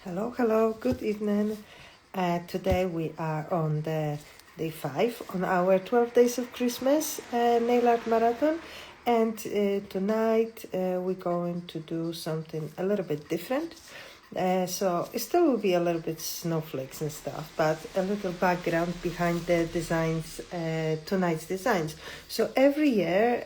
Hello, good evening. Today we are on the day 5 on our 12 days of Christmas nail art marathon, and tonight we're going to do something a little bit different. So it still will be a little bit snowflakes and stuff, but a little background behind the designs, tonight's designs. So every year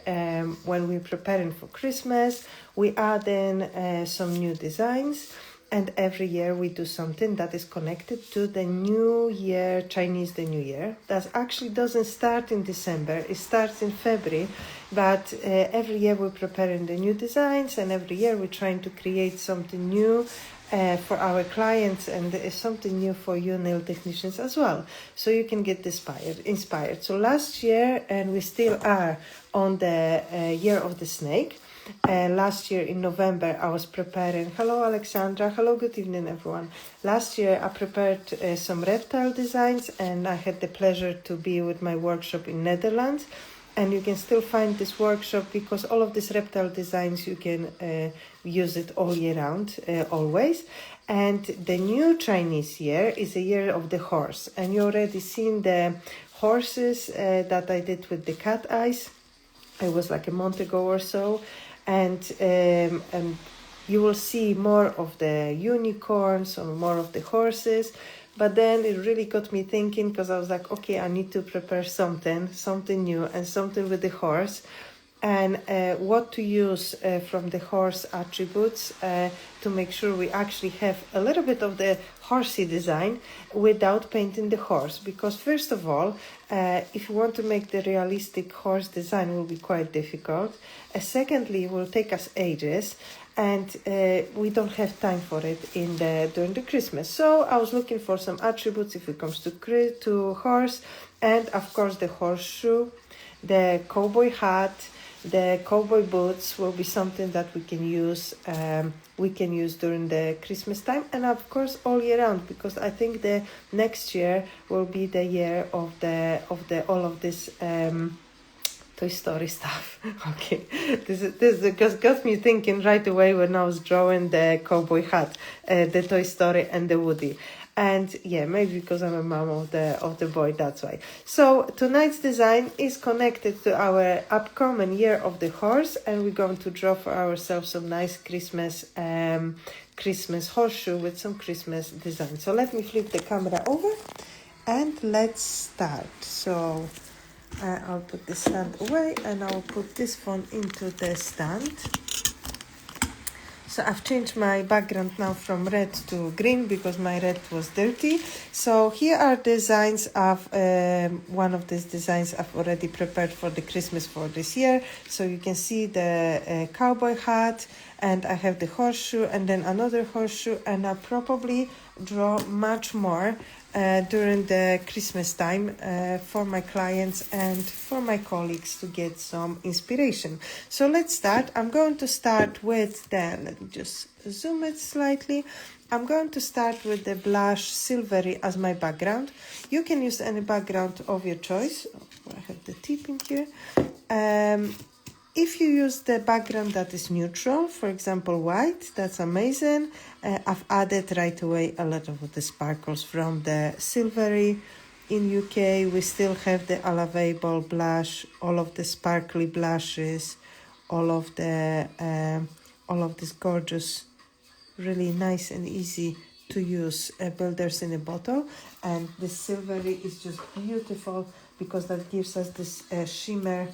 when we're preparing for Christmas, we add in some new designs. And every year we do something that is connected to the New Year, Chinese the New Year. That actually doesn't start in December, it starts in February. But every year we're preparing the new designs, and every year we're trying to create something new for our clients, and something new for you nail technicians as well. So you can get inspired. So last year, and we still are on the Year of the Snake. Last year in November, I was preparing. Hello, Alexandra. Hello, good evening, everyone. Last year, I prepared some reptile designs, and I had the pleasure to be with my workshop in Netherlands. And you can still find this workshop because all of these reptile designs, you can use it all year round, always. And the new Chinese year is a year of the horse. And you already seen the horses that I did with the cat eyes. It was like a month ago or so. And you will see more of the unicorns or more of the horses. But then it really got me thinking, because I was like, okay, I need to prepare something new and something with the horse. And what to use from the horse attributes to make sure we actually have a little bit of the horsey design without painting the horse. Because first of all, if you want to make the realistic horse design, it will be quite difficult. Secondly, it will take us ages, and we don't have time for it during the Christmas. So I was looking for some attributes if it comes to horse, and of course the horseshoe, the cowboy hat. The cowboy boots will be something that we can use. We can use during the Christmas time, and of course all year round, because I think the next year will be the year of all of this Toy Story stuff. Okay, this got me thinking right away when I was drawing the cowboy hat, the Toy Story and the Woody. And yeah, maybe because I'm a mom of the boy, that's why. So tonight's design is connected to our upcoming Year of the Horse, and we're going to draw for ourselves some nice Christmas horseshoe with some Christmas design. So let me flip the camera over and let's start. So I'll put the stand away, and I'll put this phone into the stand. So I've changed my background now from red to green because my red was dirty. So here are designs of one of these designs I've already prepared for the Christmas for this year. So you can see the cowboy hat, and I have the horseshoe, and then another horseshoe, and I'll probably draw much more during the Christmas time for my clients and for my colleagues to get some inspiration. So let's start. I'm going to start with let me just zoom it slightly. I'm going to start with the blush silvery as my background. You can use any background of your choice. Oh, I have the tip in here. If you use the background that is neutral, for example, white, that's amazing. I've added right away a lot of the sparkles from the silvery. In UK, we still have the allowable blush, all of the sparkly blushes, all of this gorgeous, really nice and easy to use builders in a bottle. And the silvery is just beautiful because that gives us this shimmer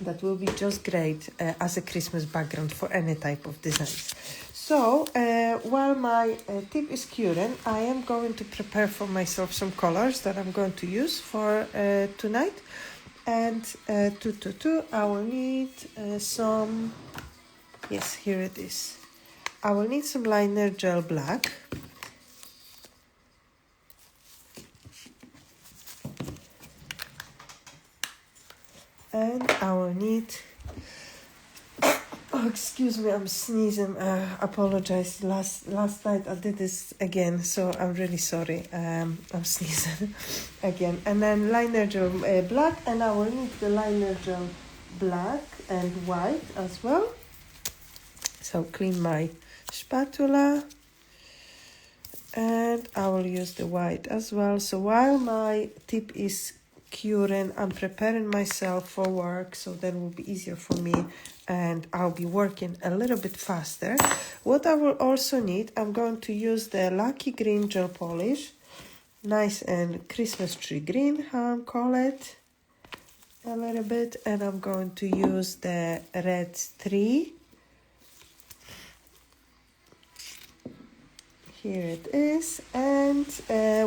that will be just great as a Christmas background for any type of design. So while my tip is curing, I am going to prepare for myself some colors that I'm going to use for tonight. And I will need some, yes, here it is. I will need some liner gel black. And I will need, oh, excuse me, I'm sneezing, apologize, last night I did this again, so I'm really sorry, I'm sneezing again. And then liner gel black, and I will need the liner gel black and white as well. So clean my spatula, and I will use the white as well. So while my tip is curing, I'm preparing myself for work, so then it will be easier for me and I'll be working a little bit faster. What I will also need, I'm going to use the Lucky Green gel polish, nice and Christmas tree green, how I call it, a little bit, and I'm going to use the red 3. Here it is, and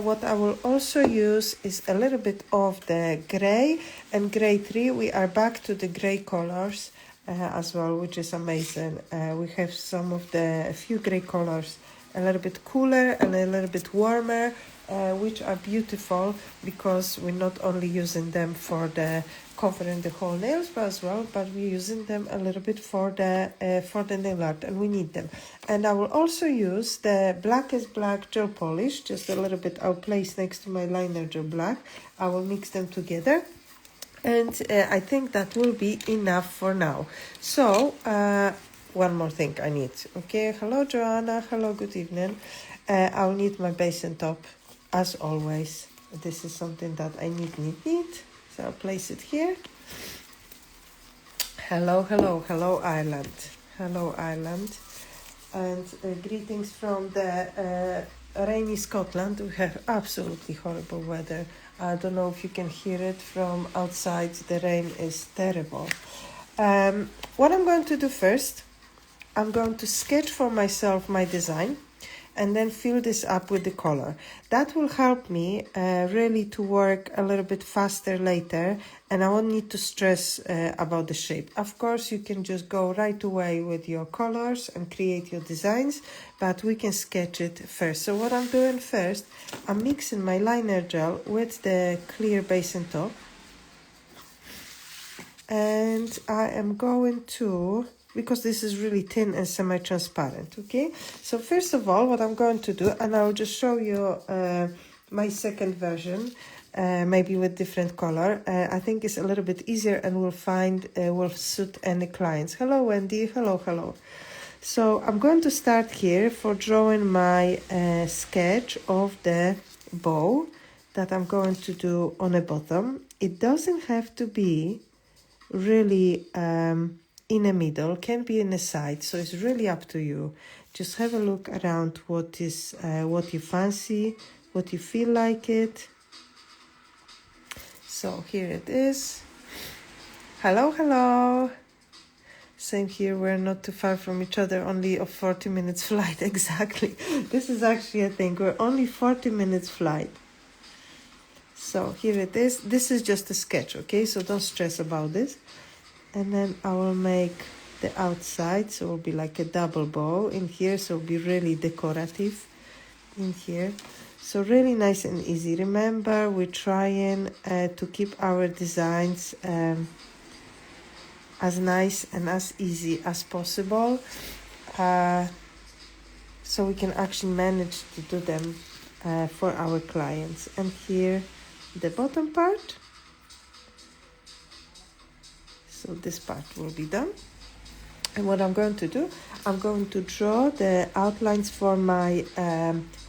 what I will also use is a little bit of the gray and gray 3. We are back to the gray colors as well, which is amazing. We have a few gray colors, a little bit cooler and a little bit warmer, which are beautiful because we're not only using them for the covering the whole nails but we're using them a little bit for the nail art, and we need them. And I will also use the blackest black gel polish, just a little bit. I'll place next to my liner gel black. I will mix them together, and I think that will be enough for now. So one more thing I need. Okay, hello Joanna, hello, good evening. I'll need my basin top as always. This is something that I need. So I'll place it here. Hello Ireland. Hello Ireland. And greetings from the rainy Scotland. We have absolutely horrible weather. I don't know if you can hear it from outside. The rain is terrible. What I'm going to do first, I'm going to sketch for myself my design and then fill this up with the color. That will help me really to work a little bit faster later, and I won't need to stress about the shape. Of course, you can just go right away with your colors and create your designs, but we can sketch it first. So what I'm doing first, I'm mixing my liner gel with the clear basin top, and I am going to, because this is really thin and semi-transparent, okay? So first of all, what I'm going to do, and I'll just show you my second version, maybe with different color. I think it's a little bit easier and will suit any clients. Hello, Wendy. Hello. So I'm going to start here for drawing my sketch of the bow that I'm going to do on the bottom. It doesn't have to be really in the middle, can be in the side, so it's really up to you. Just have a look around what you fancy, what you feel like it. So here it is. Hello. Same here, we're not too far from each other, only a 40 minutes flight. Exactly. This is actually a thing, we're only 40 minutes flight. So here it is. This is just a sketch, okay? So don't stress about this. And then I will make the outside, so it will be like a double bow in here, so it will be really decorative in here. So really nice and easy. Remember, we're trying to keep our designs as nice and as easy as possible, so we can actually manage to do them for our clients. And here, the bottom part. So this part will be done. And what I'm going to do, I'm going to draw the outlines for my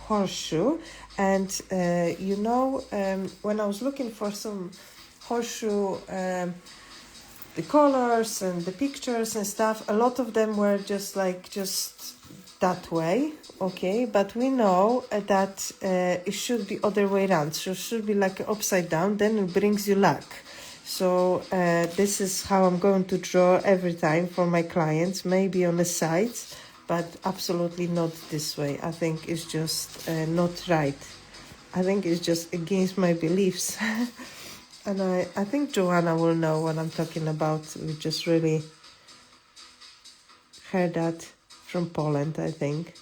horseshoe. And when I was looking for some horseshoe, the colors and the pictures and stuff, a lot of them were just that way, okay? But we know that it should be other way around. So it should be like upside down, then it brings you luck. So this is how I'm going to draw every time for my clients, maybe on the sides, but absolutely not this way. I think it's just not right. I think it's just against my beliefs. And I think Joanna will know what I'm talking about. We just really heard that from Poland, I think.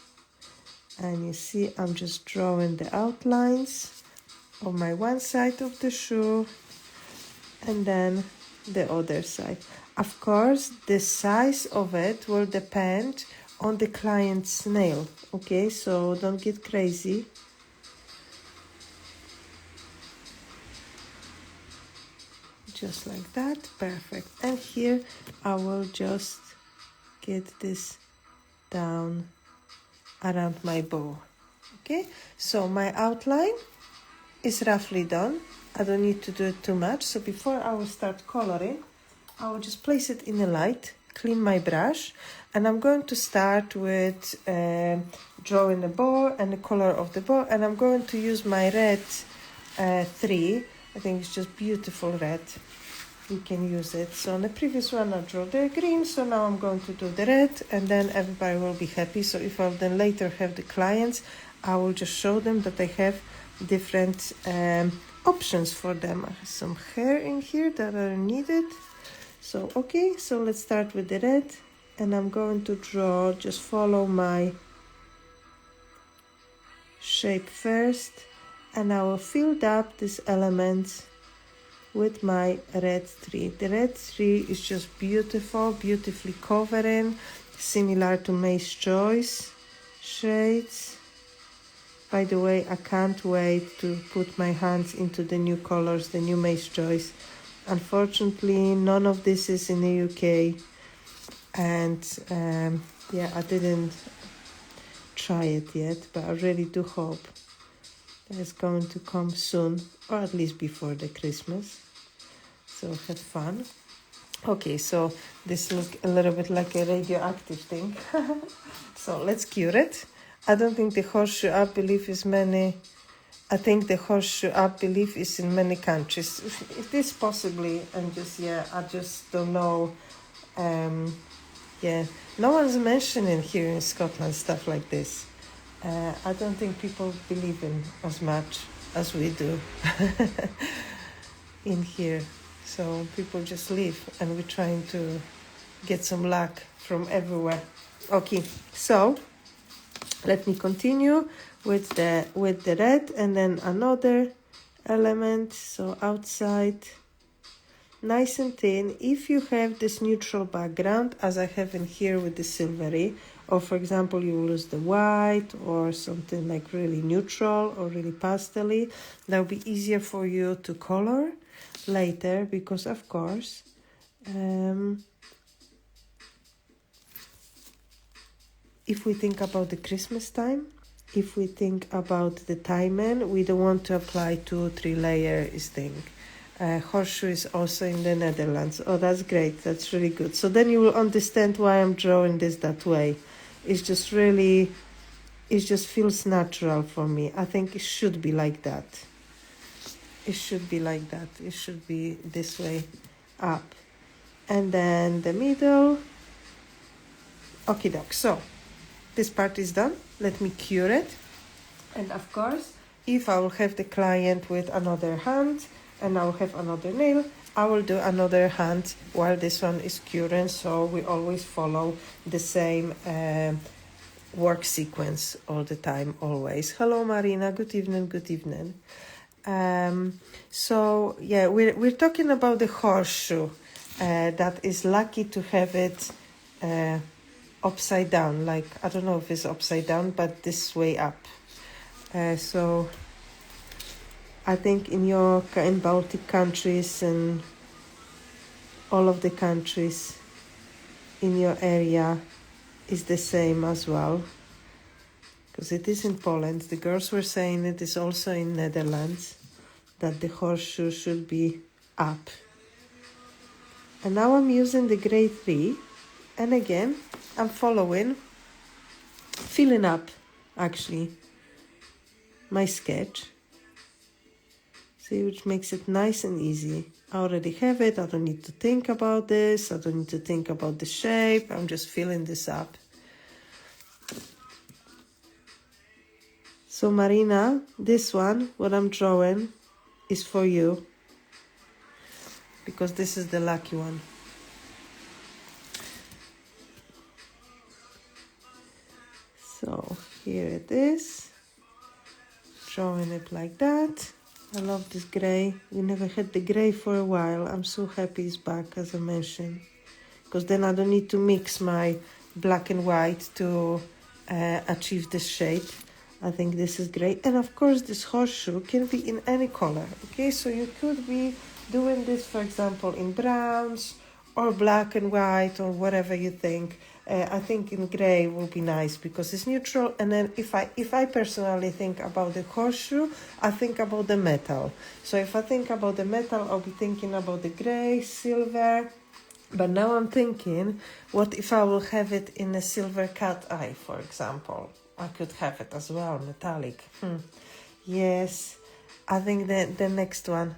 And you see, I'm just drawing the outlines on my one side of the shoe, and then the other side. Of course, the size of it will depend on the client's nail, okay? So don't get crazy. Just like that, perfect. And here I will just get this down around my bow. Okay, so my outline is roughly done. I don't need to do it too much. So before I will start coloring, I will just place it in the light, clean my brush, and I'm going to start with drawing the bow and the color of the bow, and I'm going to use my red 3. I think it's just beautiful red. You can use it. So on the previous one I drew the green, so now I'm going to do the red, and then everybody will be happy. So if I then later have the clients, I will just show them that I have different options for them. I have some hair in here that are needed. So okay, so let's start with the red, and I'm going to draw, just follow my shape first, and I will fill up these elements with my red 3. The red 3 is just beautiful, beautifully covering, similar to May's Choice shades. By the way, I can't wait to put my hands into the new colors, the new May's Choice. Unfortunately, none of this is in the UK, and yeah, I didn't try it yet, but I really do hope that it's going to come soon, or at least before the Christmas. So have fun. Okay, so this looks a little bit like a radioactive thing. So let's cure it. I don't think the horseshoe up belief is many. I think the horseshoe up belief is in many countries. It is possibly, and just I just don't know. No one's mentioning here in Scotland stuff like this. I don't think people believe in as much as we do in here. So people just leave, and we're trying to get some luck from everywhere. Okay, so let me continue with the red, and then another element. So outside, nice and thin. If you have this neutral background, as I have in here with the silvery, or for example you will use the white or something like really neutral or really pastel-y, that will be easier for you to color later, because of course if we think about the Christmas time, if we think about the timing, we don't want to apply 2 or 3 layers thing. Horseshoe is also in the Netherlands. Oh, that's great. That's really good. So then you will understand why I'm drawing this that way. It's just really, it just feels natural for me. I think it should be like that. It should be like that. It should be this way up. And then the middle. Okie doke. So this part is done. Let me cure it. And of course, if I will have the client with another hand and I will have another nail, I will do another hand while this one is curing. So we always follow the same work sequence all the time, always. Hello, Marina. Good evening. Good evening. So yeah, we're talking about the horseshoe that is lucky to have it upside down, like I don't know if it's upside down, but this way up. So I think in Baltic countries and all of the countries in your area is the same as well, because it is in Poland. The girls were saying it is also in Netherlands, that the horseshoe should be up. And now I'm using the grey 3, and again I'm filling up actually my sketch. See, which makes it nice and easy. I already have it. I don't need to think about this. I don't need to think about the shape. I'm just filling this up. So Marina, this one, what I'm drawing, is for you, because this is the lucky one. So here it is, drawing it like that. I love this grey. We never had the grey for a while. I'm so happy it's back, as I mentioned, because then I don't need to mix my black and white to achieve this shape. I think this is great. And of course this horseshoe can be in any color. Okay, so you could be doing this, for example, in browns or black and white or whatever you think. I think in gray will be nice because it's neutral. And then if I personally think about the horseshoe, I think about the metal. So if I think about the metal, I'll be thinking about the gray, silver. But now I'm thinking, what if I will have it in a silver cat eye, for example? I could have it as well, metallic. Yes, I think that the next one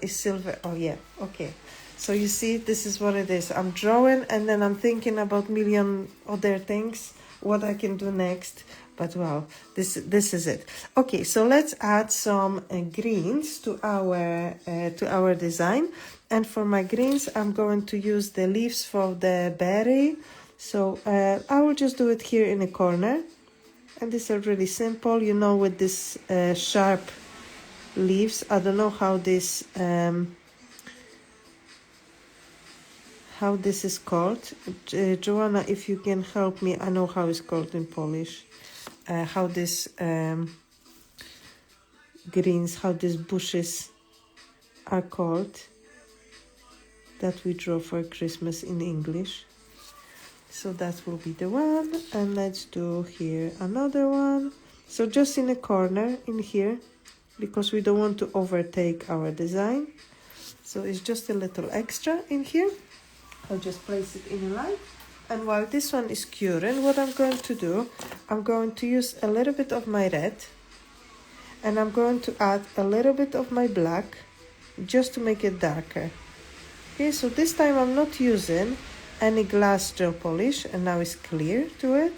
is silver. Oh yeah, okay. So you see, this is what it is. I'm drawing and then I'm thinking about million other things, what I can do next. But well, this is it. Okay, so let's add some greens to our design. And for my greens, I'm going to use the leaves for the berry. So I will just do it here in a corner. And these are really simple, you know, with this sharp leaves. I don't know how this is called. Joanna, if you can help me, I know how it's called in Polish. How this greens, how these bushes are called that we draw for Christmas in English. So that will be the one, and let's do here another one. So just in a corner in here, because we don't want to overtake our design. So it's just a little extra in here. I'll just place it in a line. And while this one is curing, what I'm going to do, I'm going to use a little bit of my red, and I'm going to add a little bit of my black, just to make it darker. Okay, so this time I'm not using any glass gel polish, and now it's clear to it.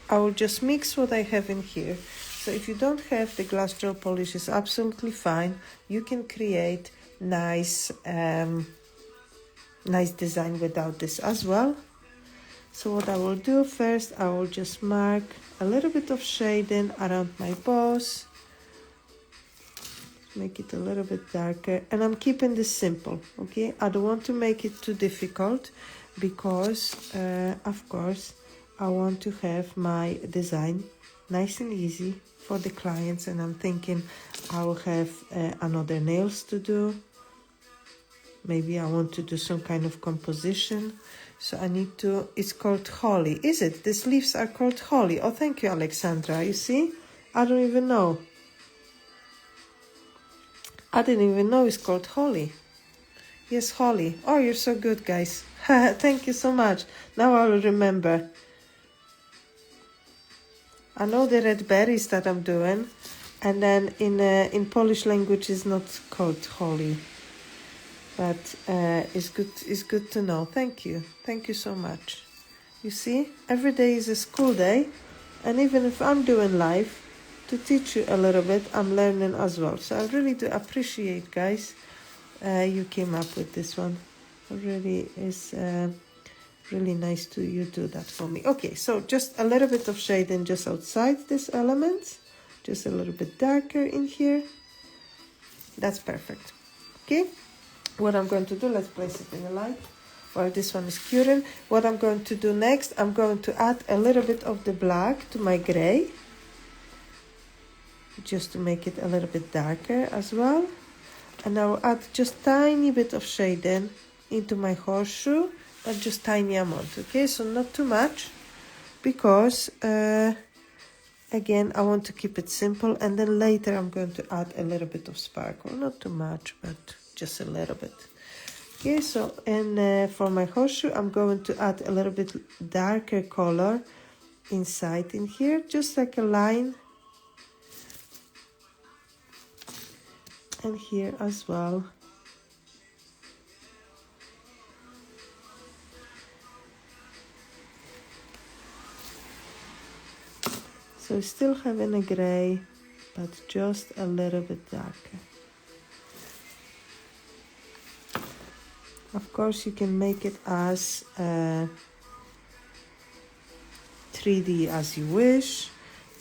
I will just mix what I have in here. So if you don't have the glass gel polish, it's absolutely fine. You can create nice design without this as well. So what I will do first, I will just mark a little bit of shading around my bows. Make it a little bit darker, and I'm keeping this simple, okay? I don't want to make it too difficult because, of course, I want to have my design nice and easy for the clients, and I'm thinking I will have another nails to do. Maybe I want to do some kind of composition. So I need to, it's called holly, is it? These leaves are called holly. Oh, thank you, Alexandra. You see? I don't even know. I didn't even know it's called holly. Yes, holly. Oh, you're so good, guys. Thank you so much. Now I will remember. I know the red berries that I'm doing, and then in Polish language it's not called holly. But it's good to know. Thank you so much. You see, every day is a school day, and even if I'm doing live to teach you a little bit, I'm learning as well. So I really do appreciate, guys, you came up with this one. It really is really nice to you do that for me. Okay, so just a little bit of shading just outside this element, just a little bit darker in here. That's perfect. Okay. What I'm going to do, let's place it in the light while this one is curing. What I'm going to do next, I'm going to add a little bit of the black to my gray, just to make it a little bit darker as well. And I will add just tiny bit of shading into my horseshoe, but just tiny amount, okay? So not too much, because again, I want to keep it simple, and then later I'm going to add a little bit of sparkle, not too much, but just a little bit. Okay, so and for my horseshoe, I'm going to add a little bit darker color inside in here, just like a line, and here as well. So still having a gray, but just a little bit darker. Of course, you can make it as 3D as you wish.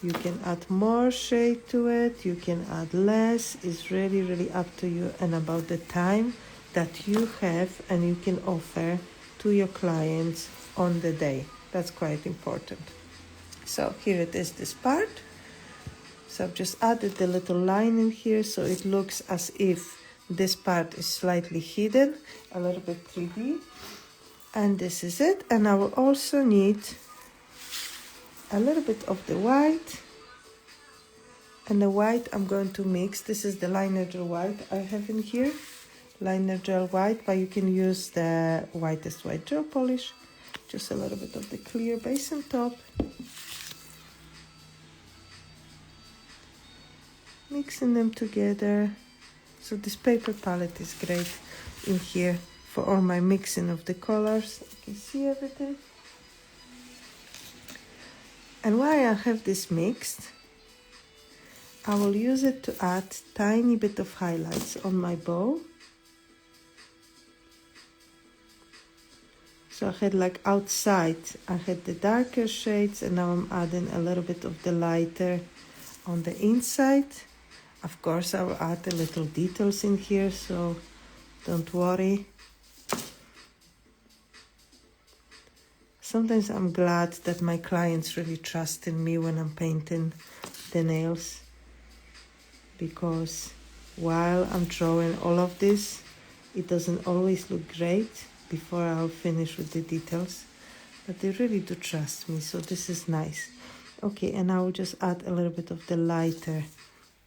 You can add more shade to it, you can add less. It's really, really up to you and about the time that you have and you can offer to your clients on the day. That's quite important. So here it is, this part. So I've just added the little line in here, so it looks as if this part is slightly hidden, a little bit 3D. And this is it. And I will also need a little bit of the white. And the white I'm going to mix. This is the liner gel white I have in here. Liner gel white, but you can use the whitest white gel polish. Just a little bit of the clear base on top. Mixing them together. So this paper palette is great in here for all my mixing of the colors. You can see everything. And while I have this mixed, I will use it to add tiny bit of highlights on my bow. So I had like outside, I had the darker shades, and now I'm adding a little bit of the lighter on the inside. Of course, I will add the little details in here, so don't worry. Sometimes I'm glad that my clients really trust in me when I'm painting the nails, because while I'm drawing all of this, it doesn't always look great before I'll finish with the details, but they really do trust me, so this is nice. Okay, and I will just add a little bit of the lighter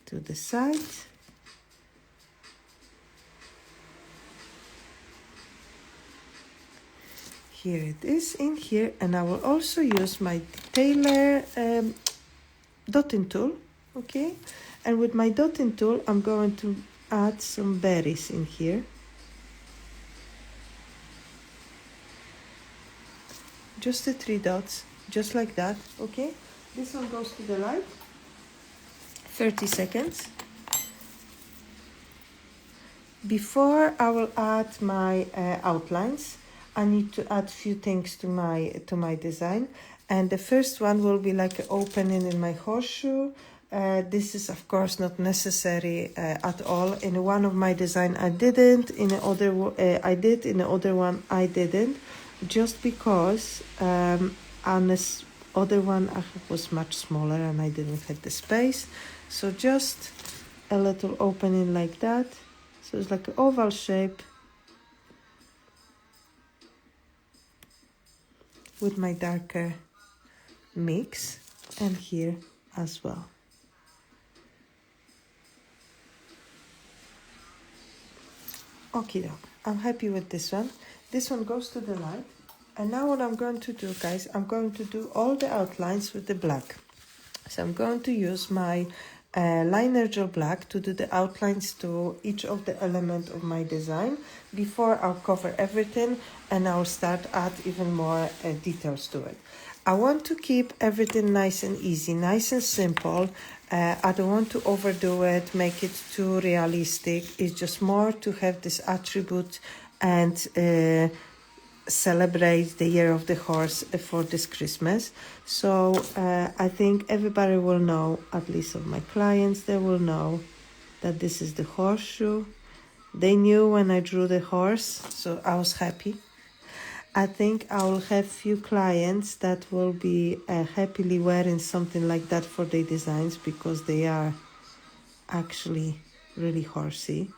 to the side. Here it is in here, and I will also use my detailer dotting tool, okay? And with my dotting tool, I'm going to add some berries in here. Just the 3 dots, just like that, okay? This one goes to the light. 30 seconds. Before I will add my outlines, I need to add few things to my design. And the first one will be like an opening in my horseshoe. This is of course not necessary at all. In one of my design I didn't, in the other I did, in the other one I didn't, just because on this other one I was much smaller and I didn't have the space. So just a little opening like that. So it's like an oval shape with my darker mix, and here as well. Okay, doc, I'm happy with this one. This one goes to the light. And now what I'm going to do, guys, I'm going to do all the outlines with the black. So I'm going to use my liner gel black to do the outlines to each of the element of my design before I'll cover everything, and I'll start add even more details to it. I want to keep everything nice and easy, nice and simple. I don't want to overdo it, make it too realistic. It's just more to have this attribute and celebrate the year of the horse for this Christmas. So I think everybody will know, at least of my clients, they will know that this is the horseshoe. They knew when I drew the horse, so I was happy. I think I will have few clients that will be happily wearing something like that for their designs, because they are actually really horsey.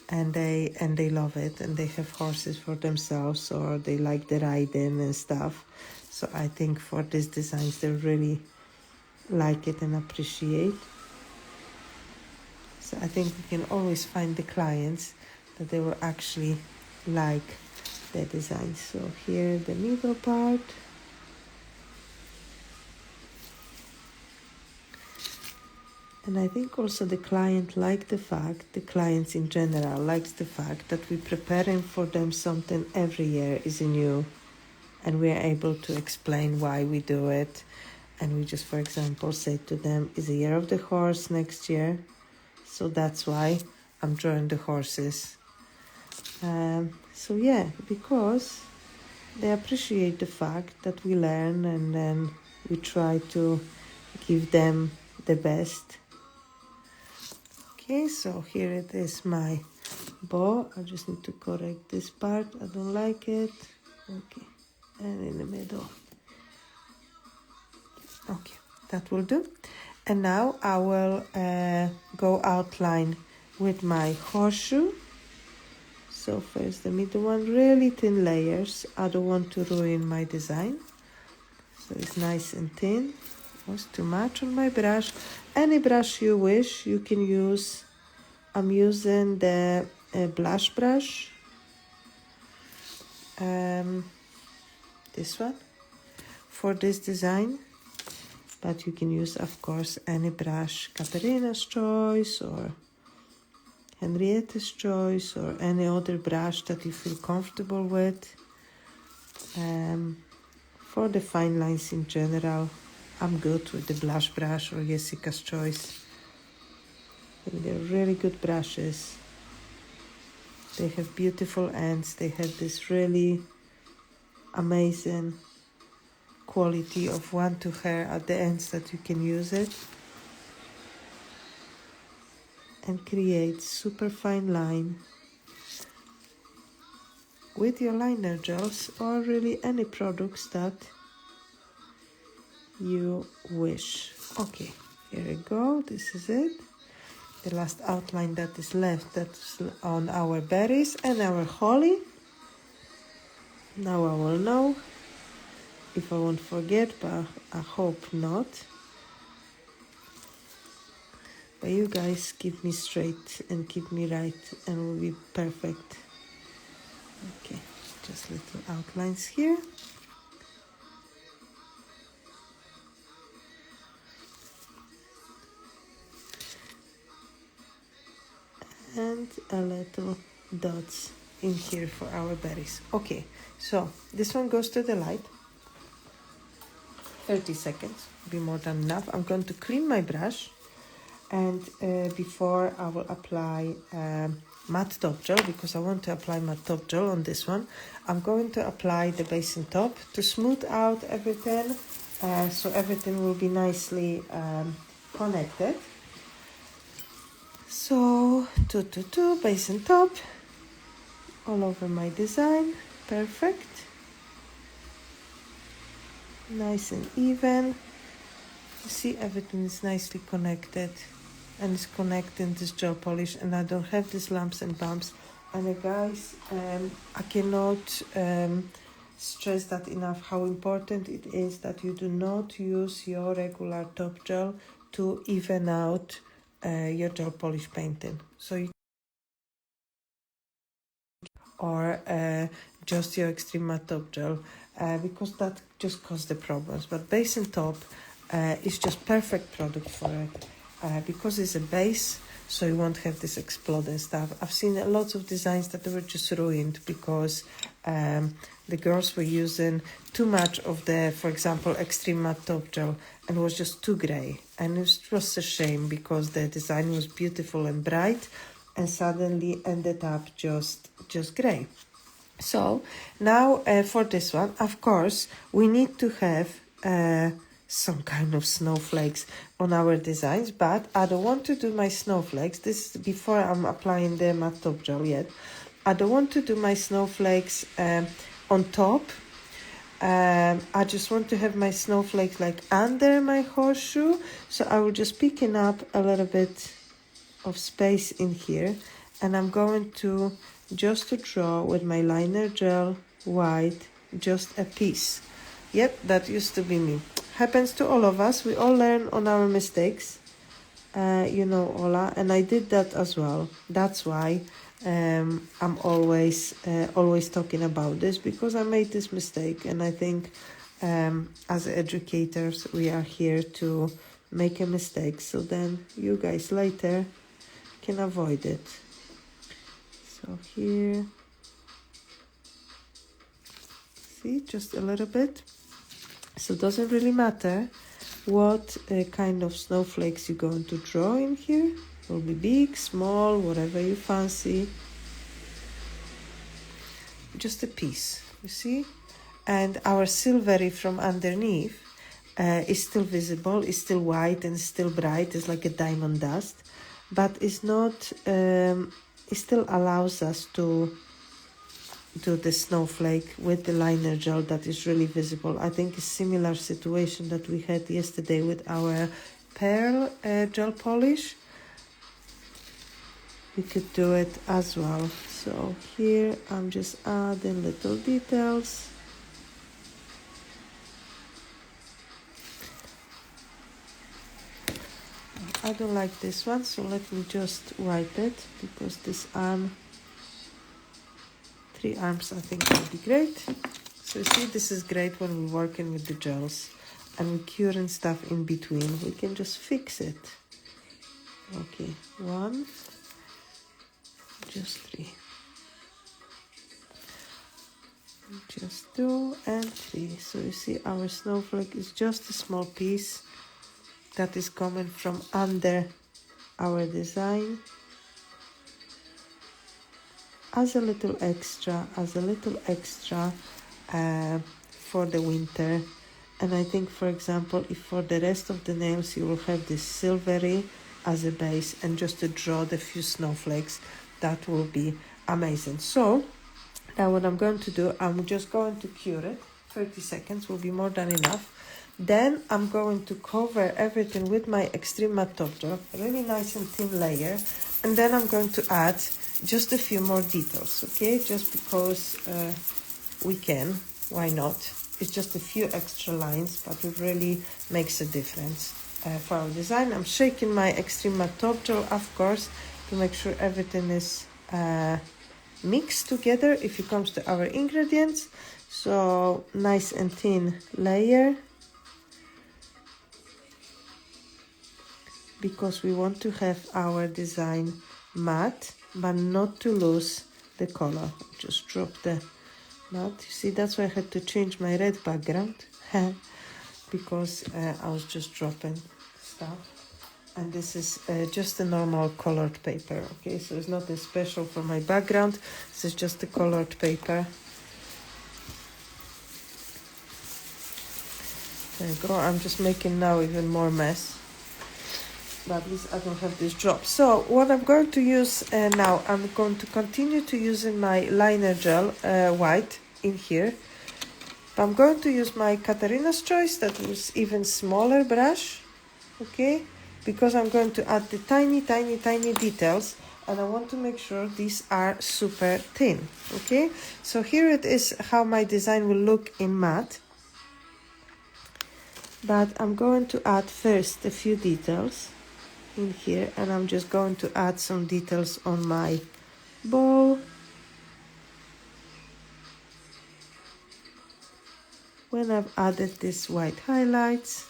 And they love it, and they have horses for themselves, or they like the riding and stuff. So I think for these designs they really like it and appreciate. So I think we can always find the clients that they will actually like the designs. So here the middle part. And I think also the client likes the fact, the clients in general likes the fact that we're preparing for them something every year is new, and we are able to explain why we do it. And we just, for example, say to them, it's the year of the horse next year, so that's why I'm drawing the horses. So yeah, because they appreciate the fact that we learn, and then we try to give them the best. Okay, so here it is, my bow. I just need to correct this part. I don't like it. Okay, and in the middle. Okay, that will do. And now I will go outline with my horseshoe. So first the middle one, really thin layers. I don't want to ruin my design. So it's nice and thin. It was too much on my brush. Any brush you wish, you can use. I'm using the blush brush. This one for this design. But you can use, of course, any brush, Katarina's choice or Henrietta's choice or any other brush that you feel comfortable with. For the fine lines in general, I'm good with the blush brush or Jessica's choice. I think they're really good brushes. They have beautiful ends. They have this really amazing quality of one-to hair at the ends that you can use it and create super fine line with your liner gels or really any products that you wish. Okay, here we go. This is it. The last outline that is left, that's on our berries and our holly. Now I will know if I won't forget, but I hope not. But you guys keep me straight and keep me right and we'll be perfect. Okay, just little outlines here. And a little dots in here for our berries. Okay, so this one goes to the light. 30 seconds, be more than enough. I'm going to clean my brush. And before I will apply matte top gel, because I want to apply matte top gel on this one, I'm going to apply the base and top to smooth out everything, so everything will be nicely connected. So, base and top, all over my design, perfect. Nice and even. You see, everything is nicely connected. And it's connecting this gel polish, and I don't have these lumps and bumps. And guys, I cannot stress that enough, how important it is that you do not use your regular top gel to even out your gel polish painting. So you or just your extreme matte top gel, because that just causes the problems. But base and top is just perfect product for it. Because it's a base, so you won't have this exploding stuff. I've seen lots of designs that were just ruined because the girls were using too much of the, for example, extreme matte top gel, and it was just too grey. And it was a shame because the design was beautiful and bright, and suddenly ended up just grey. So now for this one, of course, we need to have some kind of snowflakes on our designs, but I don't want to do my snowflakes. This is before I'm applying the matte top gel yet. I don't want to do my snowflakes on top. I just want to have my snowflakes like under my horseshoe. So I will just picking up a little bit of space in here, and I'm going to just to draw with my liner gel white just a piece. Yep, that used to be me. Happens to all of us. We all learn on our mistakes, you know, Ola, and I did that as well. That's why I'm always talking about this, because I made this mistake, and I think as educators we are here to make a mistake so then you guys later can avoid it. So here, see, just a little bit. So it doesn't really matter what kind of snowflakes you're going to draw in here. It will be big, small, whatever you fancy. Just a piece, you see? And our silvery from underneath is still visible, is still white and still bright. It's like a diamond dust. But it's not, it still allows us to do the snowflake with the liner gel that is really visible. I think a similar situation that we had yesterday with our pearl gel polish. you could do it as well. So here I'm just adding little details. I don't like this one, so let me just wipe it, because this arm, 3 arms, I think will be great. So you see, this is great when we're working with the gels and we're curing stuff in between. We can just fix it. Okay, 1, just 3. Just 2 and 3. So you see, our snowflake is just a small piece that is coming from under our design as a little extra, for the winter. And I think, for example, if for the rest of the nails you will have this silvery as a base and just to draw the few snowflakes, that will be amazing. So now what I'm going to do, I'm just going to cure it. 30 seconds will be more than enough. Then I'm going to cover everything with my extreme matte top gel, a really nice and thin layer. And then I'm going to add just a few more details, okay? Just because we can, why not? It's just a few extra lines, but it really makes a difference for our design. I'm shaking my extreme matte top gel, of course, to make sure everything is mixed together if it comes to our ingredients. So nice and thin layer, because we want to have our design matte, but not to lose the color. Just drop the matte. You see, that's why I had to change my red background, because I was just dropping stuff. And this is just a normal colored paper, okay? So it's not a special for my background. This is just a colored paper. There you go. I'm just making now even more mess. But at least I don't have this drop. So what I'm going to use now, I'm going to continue to using my liner gel white in here. But I'm going to use my Katarina's Choice, that was even smaller brush, okay? Because I'm going to add the tiny details, and I want to make sure these are super thin, okay? So here it is how my design will look in matte. But I'm going to add first a few details in here, and I'm just going to add some details on my bowl. When I've added these white highlights,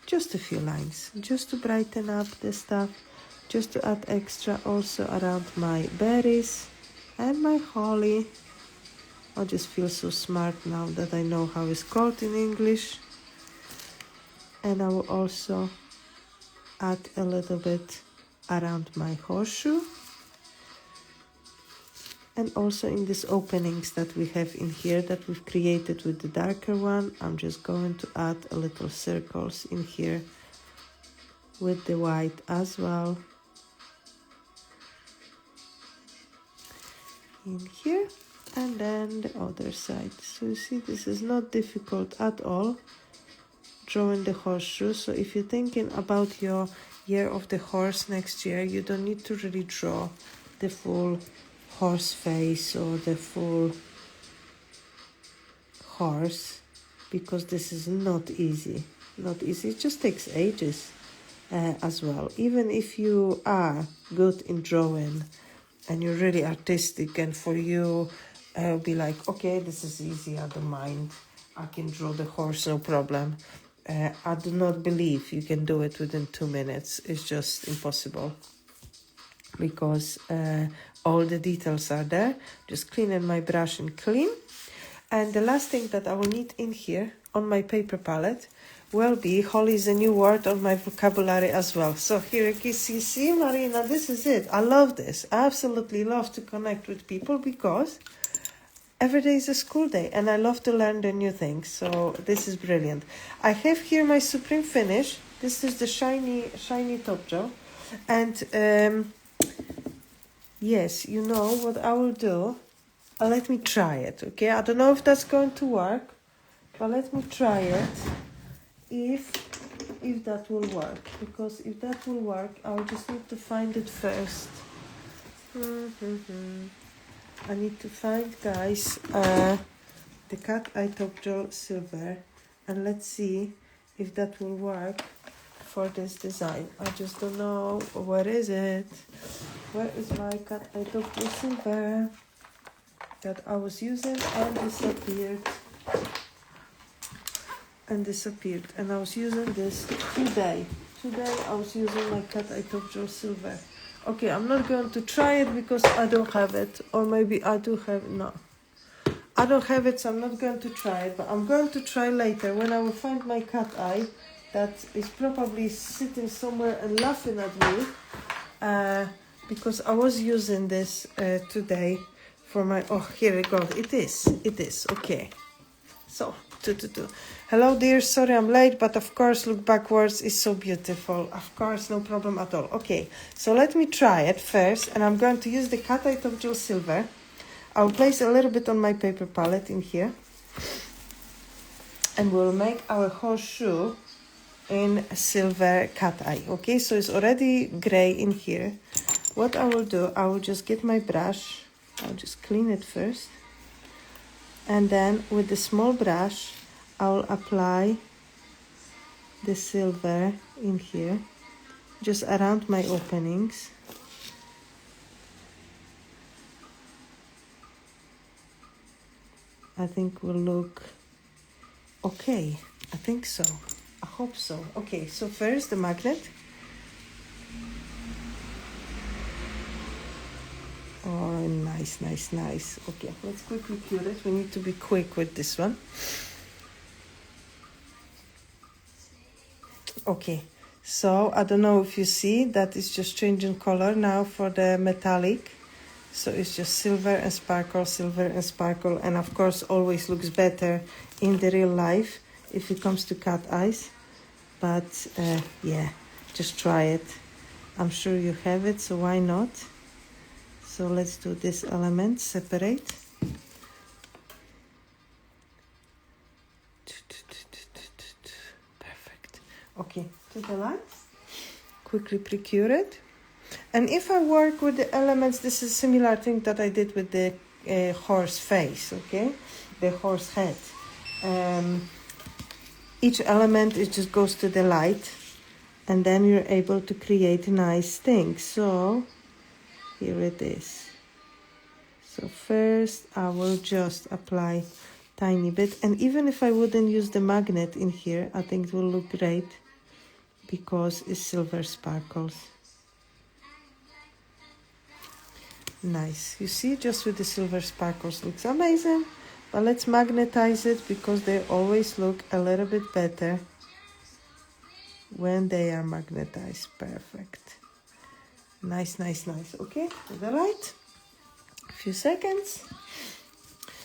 just a few lines, just to brighten up the stuff, just to add extra also around my berries and my holly. I just feel so smart now that I know how it's called in English. And I will also add a little bit around my horseshoe. And also in these openings that we have in here that we've created with the darker one, I'm just going to add a little circles in here with the white as well. In here, and then the other side. So you see, this is not difficult at all, drawing the horseshoe. So if you're thinking about your year of the horse next year, you don't need to really draw the full horse face or the full horse, because this is not easy. It just takes ages as well. Even if you are good in drawing and you're really artistic, and for you be like, okay, this is easy, I don't mind, I can draw the horse, no problem. I do not believe you can do it within 2 minutes. It's just impossible, because all the details are there. Just cleaning my brush and clean. And the last thing that I will need in here on my paper palette will be, holly is a new word on my vocabulary as well. So here you see, Marina, this is it. I love this. I absolutely love to connect with people, because every day is a school day and I love to learn the new things. So this is brilliant. I have here my Supreme Finish. This is the shiny top gel. And yes, you know what I will do? Let me try it, okay? I don't know if that's going to work, but let me try it. If if that will work, because if that will work, I'll just need to find it first. I need to find, guys, the cat eye top gel silver, and let's see if that will work for this design. I just don't know. Where is it? Where is my cat eye top gel silver that I was using and disappeared? And I was using this today. I was using my cat eye top gel silver. Okay, I'm not going to try it because I don't have it, or maybe I do have it. No, I don't have it, so I'm not going to try it, but I'm going to try later when I will find my cat eye that is probably sitting somewhere and laughing at me, because I was using this today for my, oh, here it goes. It is, okay. So, hello dear, sorry I'm late, but of course look backwards is so beautiful. Of course, no problem at all. Okay, so let me try it first, and I'm going to use the cat eye top gel silver. I'll place a little bit on my paper palette in here, and we'll make our horseshoe in silver cat eye. Okay, so it's already gray in here. What I will do, I will just get my brush. I'll just clean it first, and then with the small brush I'll apply the silver in here, just around my openings. I think will look okay. I think so. I hope so. Okay, so first the magnet. Oh, nice. Okay, let's quickly cure it. We need to be quick with this one. Okay, so I don't know if you see that it's just changing color now for the metallic. So it's just silver and sparkle, and of course always looks better in the real life if it comes to cat eyes. But yeah, just try it. I'm sure you have it, so why not? So let's do this element separate. Perfect. Okay, to the light. Quickly pre-cure it. And if I work with the elements, this is a similar thing that I did with the horse face, okay? The horse head. Each element, it just goes to the light, and then you're able to create nice things. So here it is. So first I will just apply tiny bit, and even if I wouldn't use the magnet in here, I think it will look great because it's silver sparkles. Nice. You see, just with the silver sparkles looks amazing. But let's magnetize it because they always look a little bit better when they are magnetized. Perfect. Nice. Okay, to the light. A few seconds.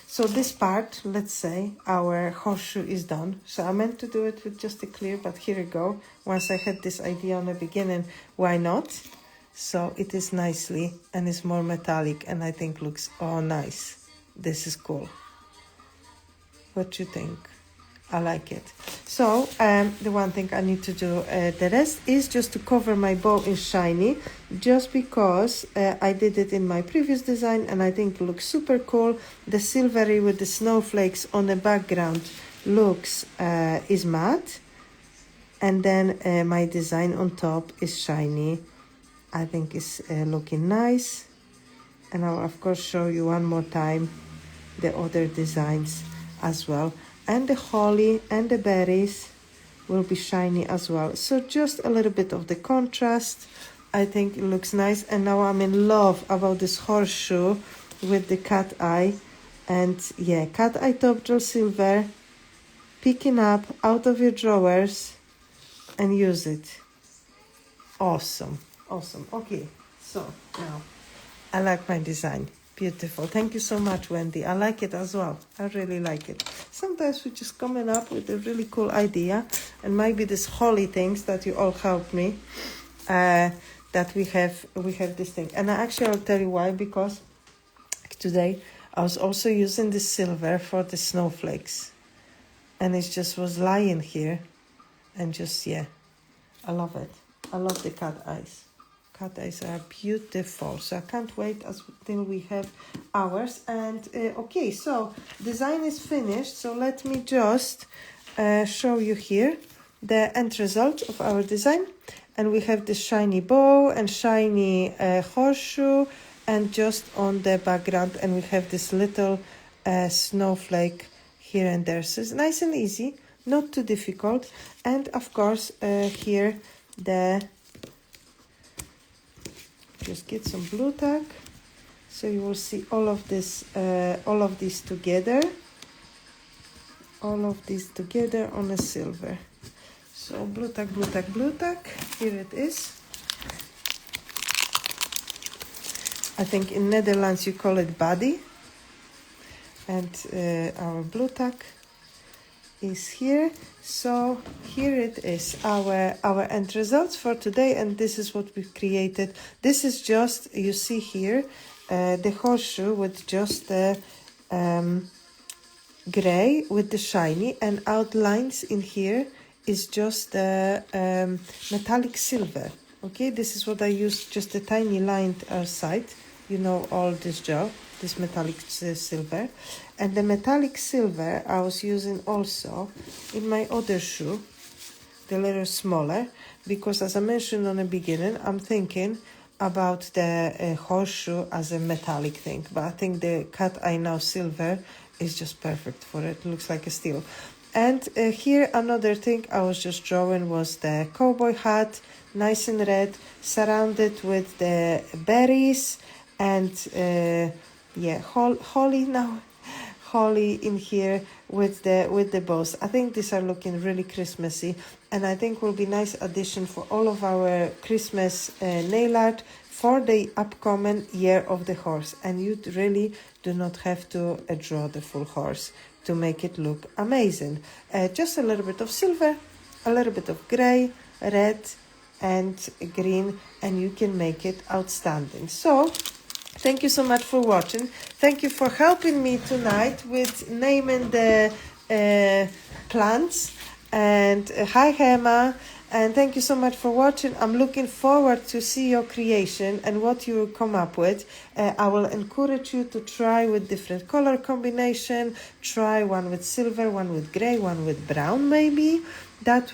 So this part, let's say our horseshoe is done. So I meant to do it with just a clear, but here we go. Once I had this idea on the beginning, why not? So it is nicely, and it's more metallic, and I think looks, oh, nice. This is cool. What you think? I like it. So the one thing I need to do, the rest is just to cover my bow in shiny, just because I did it in my previous design, and I think it looks super cool. The silvery with the snowflakes on the background looks is matte, and then my design on top is shiny. I think it's looking nice, and I'll of course show you one more time the other designs as well, and the holly and the berries will be shiny as well. So just a little bit of the contrast. I think it looks nice, and now I'm in love about this horseshoe with the cat eye. And yeah, cat eye top gel silver, picking up out of your drawers and use it. Awesome. Okay, so now I like my design. Beautiful. Thank you so much, Wendy. I like it as well. I really like it. Sometimes we're just coming up with a really cool idea, and maybe this holly things that you all helped me, that we have this thing. And actually I'll tell you why, because today I was also using the silver for the snowflakes, and it just was lying here, and just, yeah, I love it. I love the cat eyes. Cat eyes are beautiful. So I can't wait until we have ours. And okay, so design is finished. So let me just show you here the end result of our design. And we have this shiny bow and shiny horseshoe, and just on the background, and we have this little snowflake here and there. So it's nice and easy, not too difficult. And of course here just get some blue tack, so you will see all of this all of these together on a silver. So blue tack, blue tack, blue tack, here it is. I think in Netherlands you call it body. And our blue tack is here. So here it is, our end results for today, and this is what we've created. This is just, you see here, the horseshoe with just the gray with the shiny, and outlines in here is just the metallic silver. Okay, this is what I used, just a tiny lined side. You know all this job, this metallic silver. And the metallic silver I was using also in my other shoe, the little smaller, because as I mentioned on the beginning, I'm thinking about the horseshoe as a metallic thing, but I think the cat eye now silver is just perfect for it. It looks like a steel. And here another thing I was just drawing was the cowboy hat, nice and red, surrounded with the berries and yeah, holly now. Holly in here with the bows. I think these are looking really Christmassy, and I think will be nice addition for all of our Christmas nail art for the upcoming year of the horse. And you really do not have to draw the full horse to make it look amazing. Just a little bit of silver, a little bit of gray, red and green, and you can make it outstanding. So thank you so much for watching. Thank you for helping me tonight with naming the plants. And hi Hema, and thank you so much for watching. I'm looking forward to see your creation and what you will come up with. I will encourage you to try with different color combination. Try one with silver, one with gray, one with brown maybe. That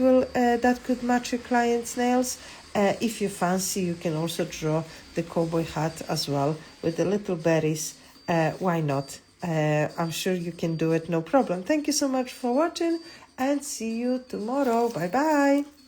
could match your client's nails. If you fancy, you can also draw the cowboy hat as well with the little berries. Why not? I'm sure you can do it, no problem. Thank you so much for watching, and see you tomorrow. Bye bye.